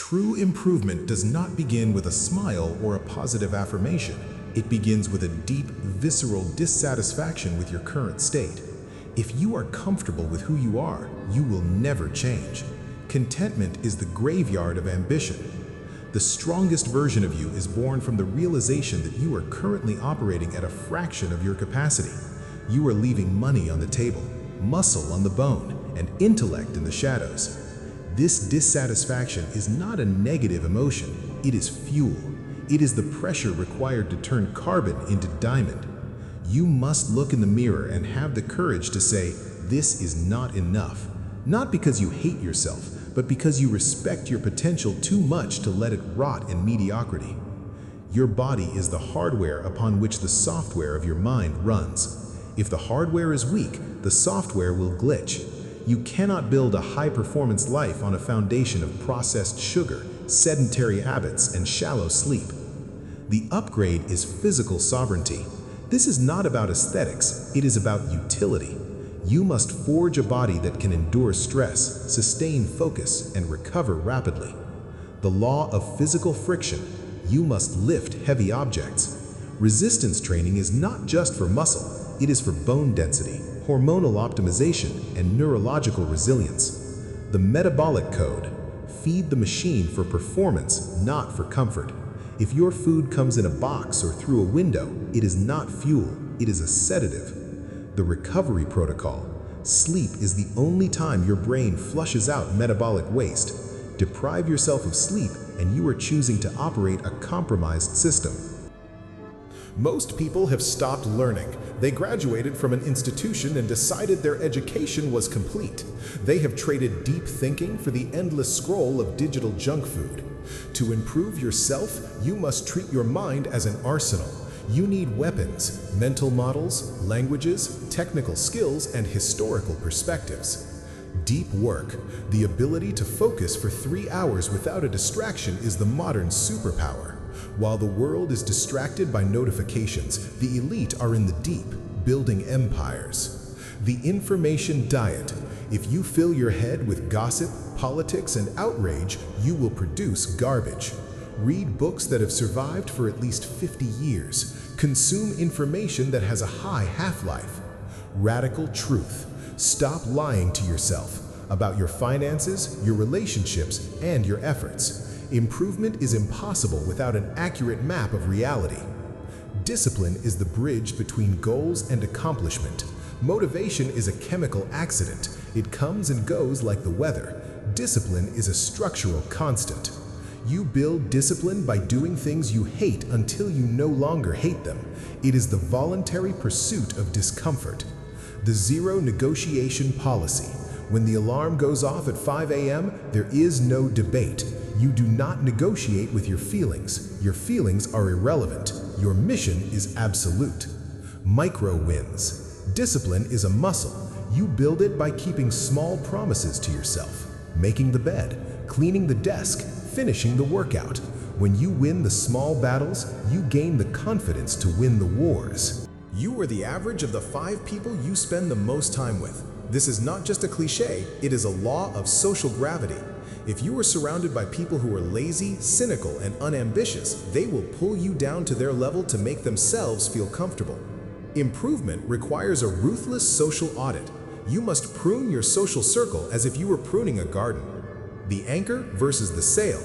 True improvement does not begin with a smile or a positive affirmation. It begins with a deep, visceral dissatisfaction with your current state. If you are comfortable with who you are, you will never change. Contentment is the graveyard of ambition. The strongest version of you is born from the realization that you are currently operating at a fraction of your capacity. You are leaving money on the table, muscle on the bone, and intellect in the shadows. This dissatisfaction is not a negative emotion, it is fuel. It is the pressure required to turn carbon into diamond. You must look in the mirror and have the courage to say, "This is not enough." Not because you hate yourself, but because you respect your potential too much to let it rot in mediocrity. Your body is the hardware upon which the software of your mind runs. If the hardware is weak, the software will glitch. You cannot build a high-performance life on a foundation of processed sugar, sedentary habits, and shallow sleep. The upgrade is physical sovereignty. This is not about aesthetics, it is about utility. You must forge a body that can endure stress, sustain focus, and recover rapidly. The law of physical friction. You must lift heavy objects. Resistance training is not just for muscle, it is for bone density, hormonal optimization, and neurological resilience. The metabolic code. Feed the machine for performance, not for comfort. If your food comes in a box or through a window, it is not fuel, it is a sedative. The recovery protocol. Sleep is the only time your brain flushes out metabolic waste. Deprive yourself of sleep, and you are choosing to operate a compromised system. Most people have stopped learning. They graduated from an institution and decided their education was complete. They have traded deep thinking for the endless scroll of digital junk food. To improve yourself, you must treat your mind as an arsenal. You need weapons, mental models, languages, technical skills, and historical perspectives. Deep work, the ability to focus for 3 hours without a distraction, is the modern superpower. While the world is distracted by notifications, the elite are in the deep, building empires. The information diet. If you fill your head with gossip, politics, and outrage, you will produce garbage. Read books that have survived for at least 50 years. Consume information that has a high half-life. Radical truth. Stop lying to yourself about your finances, your relationships, and your efforts. Improvement is impossible without an accurate map of reality. Discipline is the bridge between goals and accomplishment. Motivation is a chemical accident. It comes and goes like the weather. Discipline is a structural constant. You build discipline by doing things you hate until you no longer hate them. It is the voluntary pursuit of discomfort. The zero negotiation policy. When the alarm goes off at 5 a.m., there is no debate. You do not negotiate with your feelings. Your feelings are irrelevant. Your mission is absolute. Micro wins. Discipline is a muscle. You build it by keeping small promises to yourself. Making the bed, cleaning the desk, finishing the workout. When you win the small battles, you gain the confidence to win the wars. You are the average of the 5 people you spend the most time with. This is not just a cliche, it is a law of social gravity. If you are surrounded by people who are lazy, cynical, and unambitious, they will pull you down to their level to make themselves feel comfortable. Improvement requires a ruthless social audit. You must prune your social circle as if you were pruning a garden. The anchor versus the sail.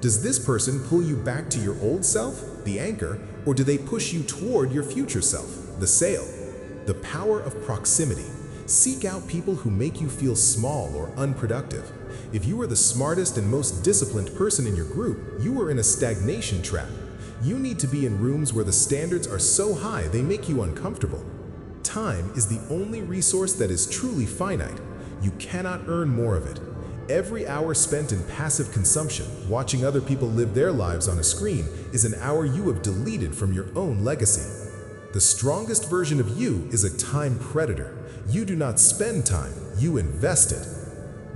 Does this person pull you back to your old self, the anchor, or do they push you toward your future self, the sail? The power of proximity. Seek out people who make you feel small or unproductive. If you are the smartest and most disciplined person in your group, you are in a stagnation trap. You need to be in rooms where the standards are so high they make you uncomfortable. Time is the only resource that is truly finite. You cannot earn more of it. Every hour spent in passive consumption, watching other people live their lives on a screen, is an hour you have deleted from your own legacy. The strongest version of you is a time predator. You do not spend time, you invest it.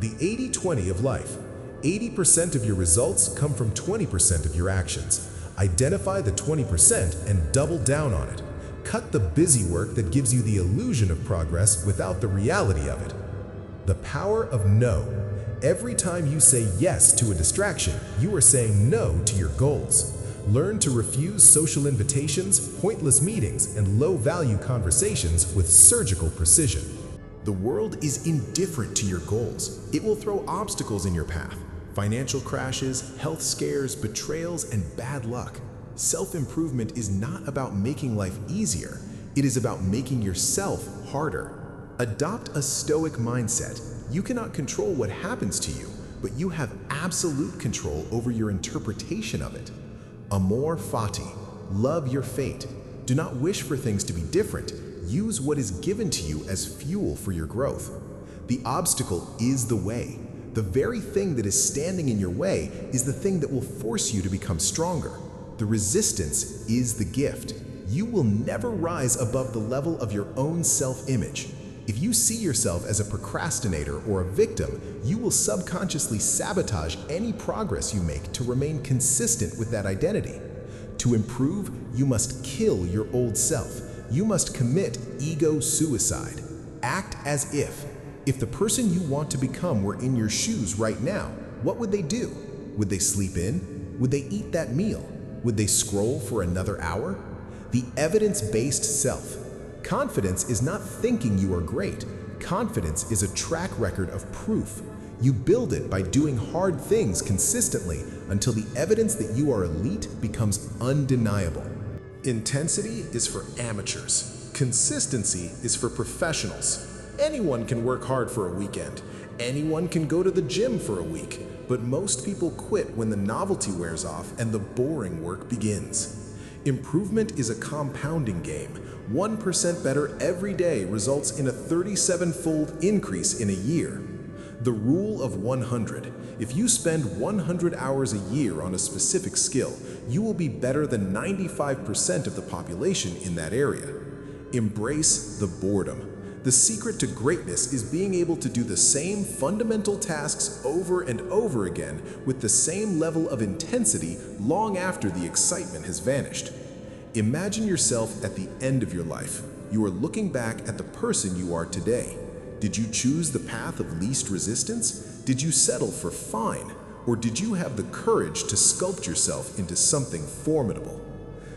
The 80-20 of life. 80% of your results come from 20% of your actions. Identify the 20% and double down on it. Cut the busy work that gives you the illusion of progress without the reality of it. The power of no. Every time you say yes to a distraction, you are saying no to your goals. Learn to refuse social invitations, pointless meetings, and low-value conversations with surgical precision. The world is indifferent to your goals. It will throw obstacles in your path. Financial crashes, health scares, betrayals, and bad luck. Self-improvement is not about making life easier. It is about making yourself harder. Adopt a stoic mindset. You cannot control what happens to you, but you have absolute control over your interpretation of it. Amor fati. Love your fate. Do not wish for things to be different. Use what is given to you as fuel for your growth. The obstacle is the way. The very thing that is standing in your way is the thing that will force you to become stronger. The resistance is the gift. You will never rise above the level of your own self-image. If you see yourself as a procrastinator or a victim, you will subconsciously sabotage any progress you make to remain consistent with that identity. To improve, you must kill your old self. You must commit ego suicide. Act as if the person you want to become were in your shoes right now, what would they do? Would they sleep in? Would they eat that meal? Would they scroll for another hour? The evidence-based self. Confidence is not thinking you are great. Confidence is a track record of proof. You build it by doing hard things consistently until the evidence that you are elite becomes undeniable. Intensity is for amateurs. Consistency is for professionals. Anyone can work hard for a weekend. Anyone can go to the gym for a week. But most people quit when the novelty wears off and the boring work begins. Improvement is a compounding game. 1% better every day results in a 37-fold increase in a year. The rule of 100. If you spend 100 hours a year on a specific skill, you will be better than 95% of the population in that area. Embrace the boredom. The secret to greatness is being able to do the same fundamental tasks over and over again with the same level of intensity long after the excitement has vanished. Imagine yourself at the end of your life. You are looking back at the person you are today. Did you choose the path of least resistance? Did you settle for fine? Or did you have the courage to sculpt yourself into something formidable?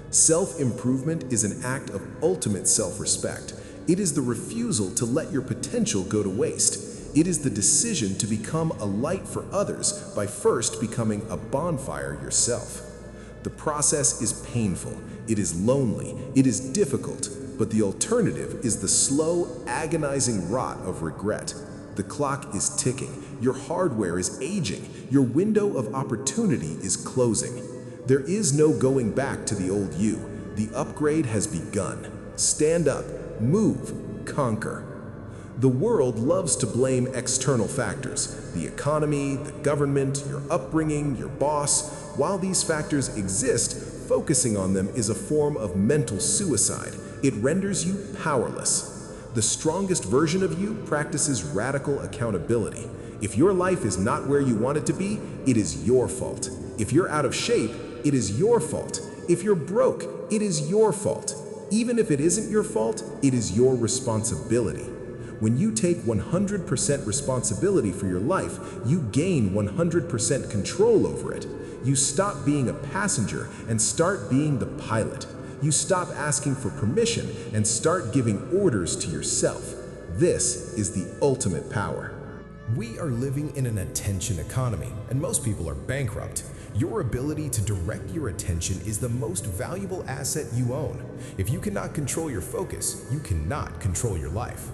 Self-improvement is an act of ultimate self-respect. It is the refusal to let your potential go to waste. It is the decision to become a light for others by first becoming a bonfire yourself. The process is painful, it is lonely, it is difficult, but the alternative is the slow, agonizing rot of regret. The clock is ticking, your hardware is aging, your window of opportunity is closing. There is no going back to the old you. The upgrade has begun. Stand up, move, conquer. The world loves to blame external factors, the economy, the government, your upbringing, your boss. While these factors exist, focusing on them is a form of mental suicide. It renders you powerless. The strongest version of you practices radical accountability. If your life is not where you want it to be, it is your fault. If you're out of shape, it is your fault. If you're broke, it is your fault. Even if it isn't your fault, it is your responsibility. When you take 100% responsibility for your life, you gain 100% control over it. You stop being a passenger and start being the pilot. You stop asking for permission and start giving orders to yourself. This is the ultimate power. We are living in an attention economy, and most people are bankrupt. Your ability to direct your attention is the most valuable asset you own. If you cannot control your focus, you cannot control your life.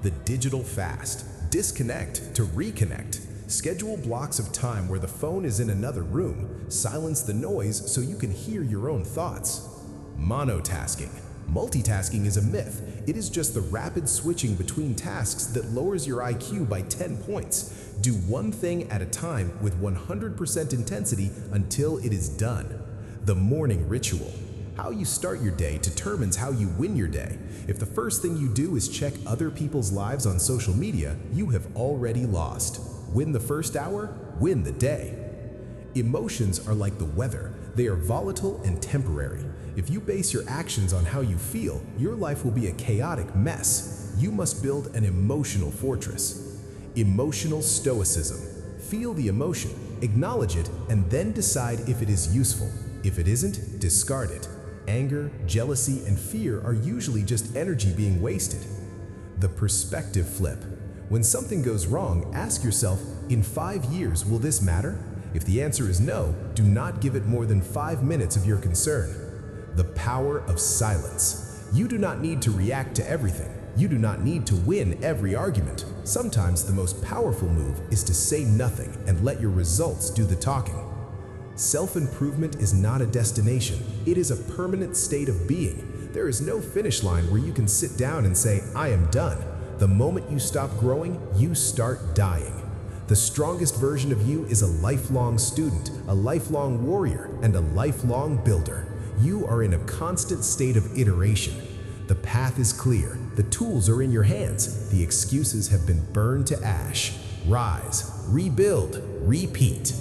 The digital fast. Disconnect to reconnect. Schedule blocks of time where the phone is in another room. Silence the noise so you can hear your own thoughts. Monotasking. Multitasking is a myth. It is just the rapid switching between tasks that lowers your IQ by 10 points. Do one thing at a time with 100% intensity until it is done. The morning ritual. How you start your day determines how you win your day. If the first thing you do is check other people's lives on social media, you have already lost. Win the first hour, win the day. Emotions are like the weather. They are volatile and temporary. If you base your actions on how you feel, your life will be a chaotic mess. You must build an emotional fortress. Emotional stoicism. Feel the emotion, acknowledge it, and then decide if it is useful. If it isn't, discard it. Anger, jealousy, and fear are usually just energy being wasted. The perspective flip. When something goes wrong, ask yourself, in 5 years, will this matter? If the answer is no, do not give it more than 5 minutes of your concern. The power of silence. You do not need to react to everything. You do not need to win every argument. Sometimes the most powerful move is to say nothing and let your results do the talking. Self-improvement is not a destination. It is a permanent state of being. There is no finish line where you can sit down and say, I am done. The moment you stop growing, you start dying. The strongest version of you is a lifelong student, a lifelong warrior, and a lifelong builder. You are in a constant state of iteration. The path is clear. The tools are in your hands. The excuses have been burned to ash. Rise, rebuild, repeat.